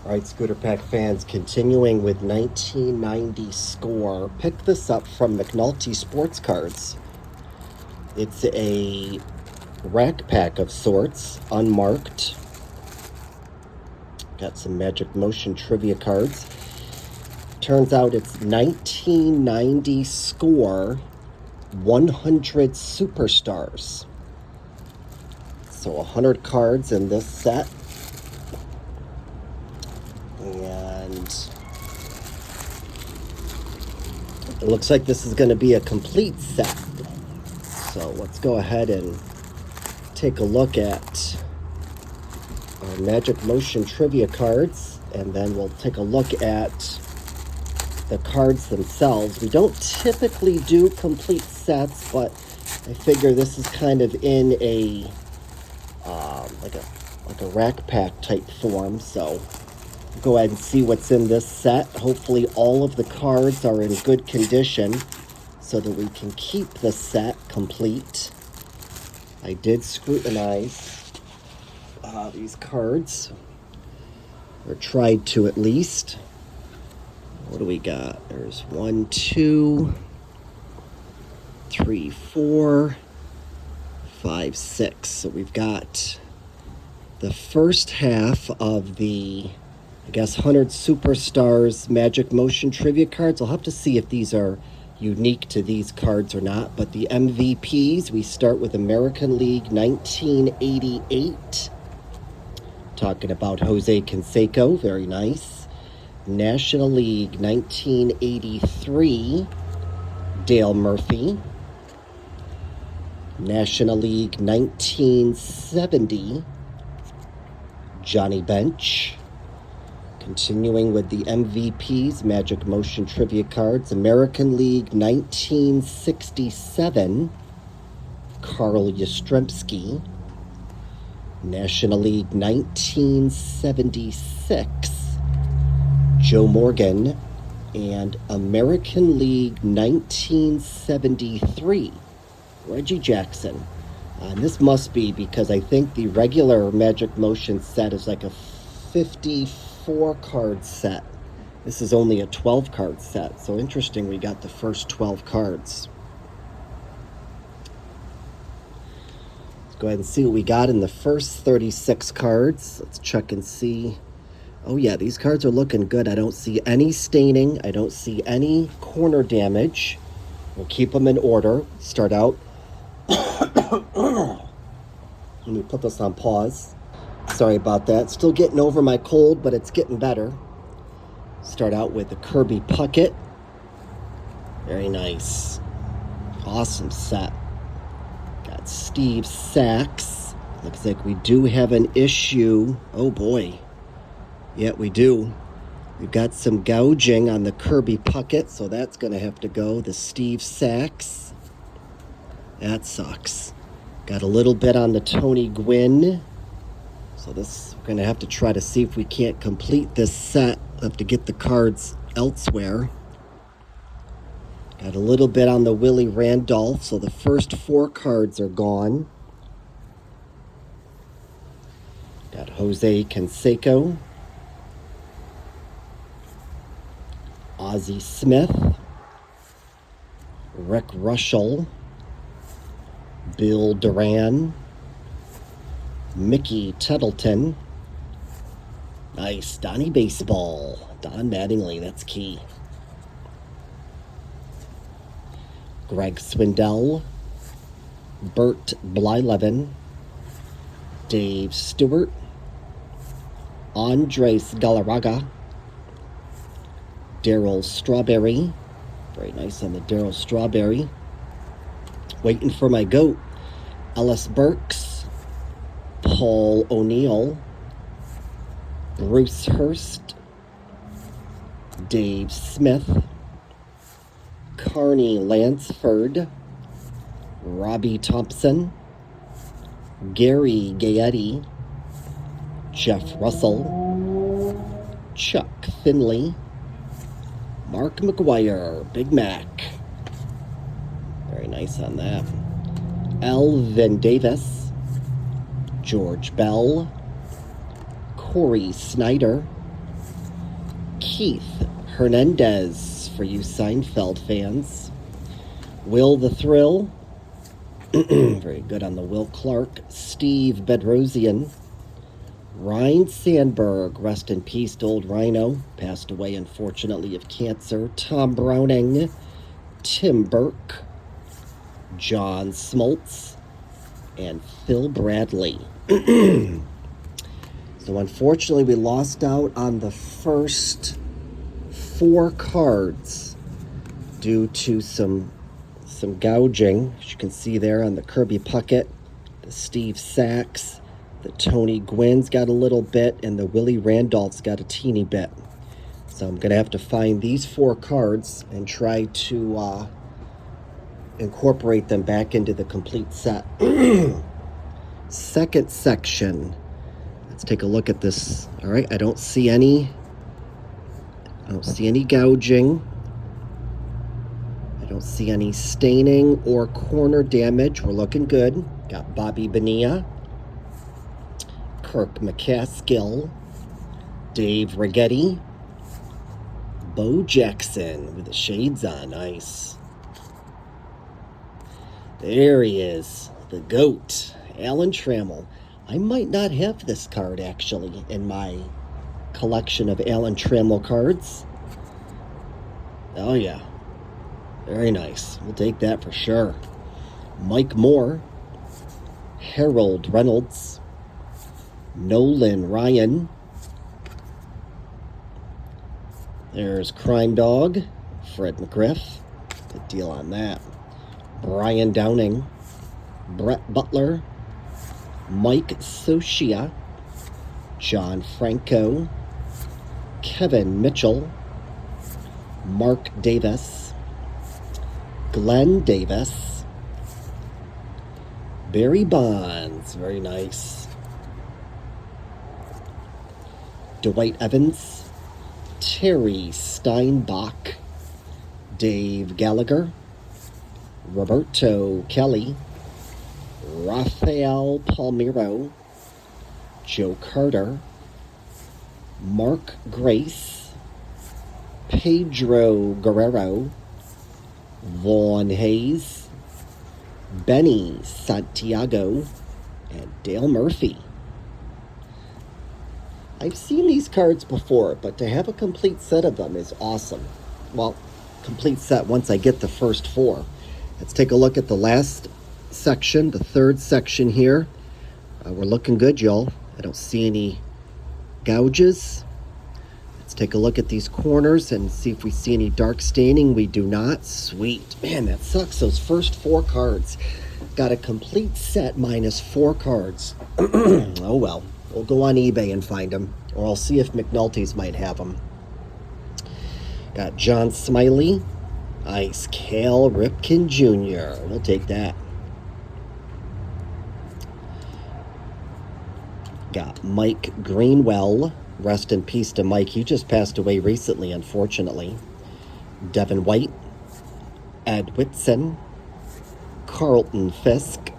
All right, Scooter Pack fans, continuing with 1990 score. Pick this up from McNulty Sports Cards. It's a rack pack of sorts, unmarked. Got some Magic Motion trivia cards. Turns out it's 1990 score, 100 superstars. So 100 cards in this set. And it looks like this is going to be a complete set. So let's go ahead and take a look at our Magic Motion trivia cards, and then we'll take a look at the cards themselves. We don't typically do complete sets, but I figure this is kind of in a like a rack pack type form. So go ahead and see what's in this set. Hopefully all of the cards are in good condition so that we can keep the set complete. I did scrutinize these cards, or tried to at least. What do we got? There's 1, 2, 3, 4, 5, 6. So we've got the first half of the, I guess, 100 Superstars Magic Motion trivia cards. I'll have to see if these are unique to these cards or not. But the MVPs, we start with American League 1988. Talking about Jose Canseco, very nice. National League 1983, Dale Murphy. National League 1970, Johnny Bench. Continuing with the MVPs, Magic Motion trivia cards. American League 1967, Carl Yastrzemski. National League 1976, Joe Morgan. And American League 1973, Reggie Jackson. And this must be because I think the regular Magic Motion set is like a 54 card set. This is only a 12 card set. So interesting, we got the first 12 cards. Let's go ahead and see what we got in the first 36 cards. Let's check and see. Oh yeah, these cards are looking good. I don't see any staining. I don't see any corner damage. We'll keep them in order. Start out. Let me put this on pause. Sorry about that. Still getting over my cold, but it's getting better. Start out with the Kirby Puckett. Very nice. Awesome set. Got Steve Sachs. Looks like we do have an issue. Oh boy. Yeah, we do. We've got some gouging on the Kirby Puckett, so that's going to have to go. The Steve Sachs. That sucks. Got a little bit on the Tony Gwynn. So this, we're going to have to try to see if we can't complete this set. We'll have to get the cards elsewhere. Got a little bit on the Willie Randolph, so the first 4 cards are gone. Got Jose Canseco. Ozzie Smith. Rick Russell. Bill Duran. Mickey Tettleton. Nice. Donnie Baseball. Don Mattingly, that's key. Greg Swindell. Bert Blyleven. Dave Stewart. Andres Galarraga. Darryl Strawberry. Very nice on the Darryl Strawberry. Waiting for my goat. Ellis Burks. Paul O'Neill. Bruce Hurst. Dave Smith. Carney Lansford. Robbie Thompson. Gary Gaetti. Jeff Russell. Chuck Finley. Mark McGuire, Big Mac. Very nice on that. Elvin Davis. George Bell. Corey Snyder. Keith Hernandez for you Seinfeld fans. Will the Thrill. Very good on the Will Clark. Steve Bedrosian. Ryan Sandberg, rest in peace to old Rhino. Passed away, unfortunately, of cancer. Tom Browning. Tim Burke. John Smoltz. And Phil Bradley. So unfortunately, we lost out on the first 4 cards due to some gouging. As you can see there on the Kirby Puckett, the Steve Sachs, the Tony Gwynn's got a little bit, and the Willie Randolph's got a teeny bit. So I'm going to have to find these 4 cards and try to incorporate them back into the complete set. Second section. Let's take a look at this. All right, I don't see any gouging. I don't see any staining or corner damage. We're looking good. Got Bobby Bonilla, Kirk McCaskill, Dave Righetti, Bo Jackson with the shades on. Nice. There he is, the GOAT, Alan Trammell. I might not have this card, actually, in my collection of Alan Trammell cards. Oh, yeah. Very nice. We'll take that for sure. Mike Moore. Harold Reynolds. Nolan Ryan. There's Crime Dog. Fred McGriff. Good deal on that. Brian Downing. Brett Butler. Mike Socia, John Franco, Kevin Mitchell, Mark Davis, Glenn Davis, Barry Bonds, very nice, Dwight Evans, Terry Steinbach, Dave Gallagher, Roberto Kelly, Rafael Palmeiro, Joe Carter, Mark Grace, Pedro Guerrero, Vaughn Hayes, Benny Santiago, and Dale Murphy. I've seen these cards before, but to have a complete set of them is awesome. Well, complete set once I get the first 4. Let's take a look at the last section, the third section here. We're looking good, y'all. I don't see any gouges. Let's take a look at these corners and see if we see any dark staining. We do not. Sweet. Man, that sucks. Those first 4 cards. Got a complete set minus 4 cards. Oh well. We'll go on eBay and find them. Or I'll see if McNulty's might have them. Got John Smiley. Nice. Cal Ripken Jr. We'll take that. Got Mike Greenwell. Rest in peace to Mike. He just passed away recently, unfortunately. Devin White. Ed Whitson. Carlton Fisk.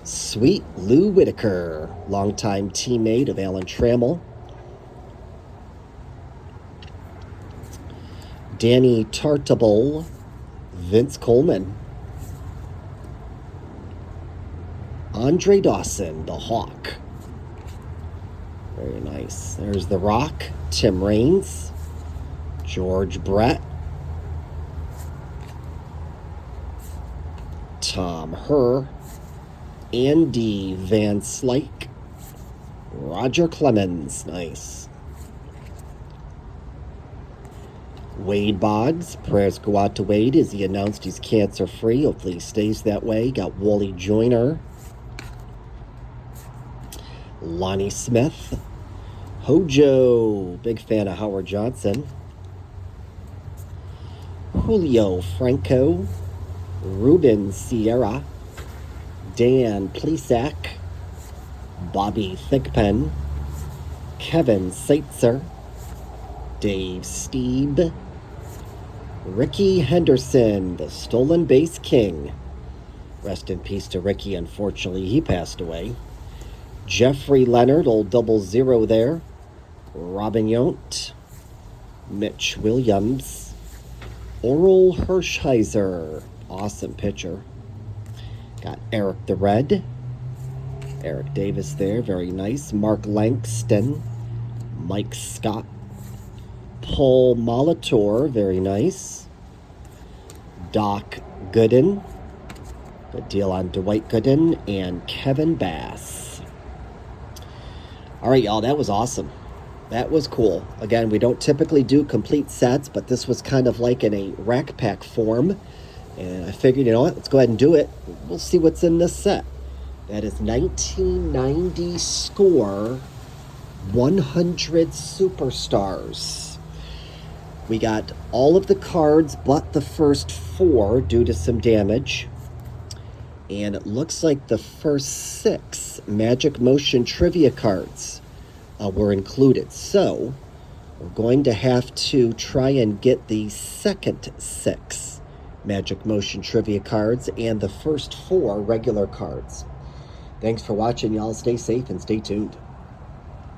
Sweet Lou Whitaker. Longtime teammate of Alan Trammell. Danny Tartabull. Vince Coleman. Andre Dawson, the Hawk. Very nice. There's The Rock, Tim Raines, George Brett, Tom Herr, Andy Van Slyke, Roger Clemens. Nice. Wade Boggs. Prayers go out to Wade as he announced he's cancer-free. Hopefully he stays that way. Got Wally Joyner. Lonnie Smith. Hojo. Big fan of Howard Johnson. Julio Franco. Ruben Sierra. Dan Plesac. Bobby Thigpen. Kevin Seitzer. Dave Steeb. Ricky Henderson, the stolen base king. Rest in peace to Ricky. Unfortunately, he passed away. Jeffrey Leonard, old 00 there. Robin Yount. Mitch Williams. Oral Hershiser. Awesome pitcher. Got Eric the Red. Eric Davis there. Very nice. Mark Langston. Mike Scott. Paul Molitor. Very nice. Doc Gooden. Good deal on Dwight Gooden and Kevin Bass. All right, y'all. That was awesome. That was cool. Again, we don't typically do complete sets, but this was kind of like in a rack pack form. And I figured, you know what, let's go ahead and do it. We'll see what's in this set. That is 1990 score 100 Superstars. We got all of the cards but the first 4 due to some damage. And it looks like the first 6 Magic Motion trivia cards were included. So we're going to have to try and get the second 6 Magic Motion trivia cards and the first 4 regular cards. Thanks for watching, y'all. Stay safe and stay tuned.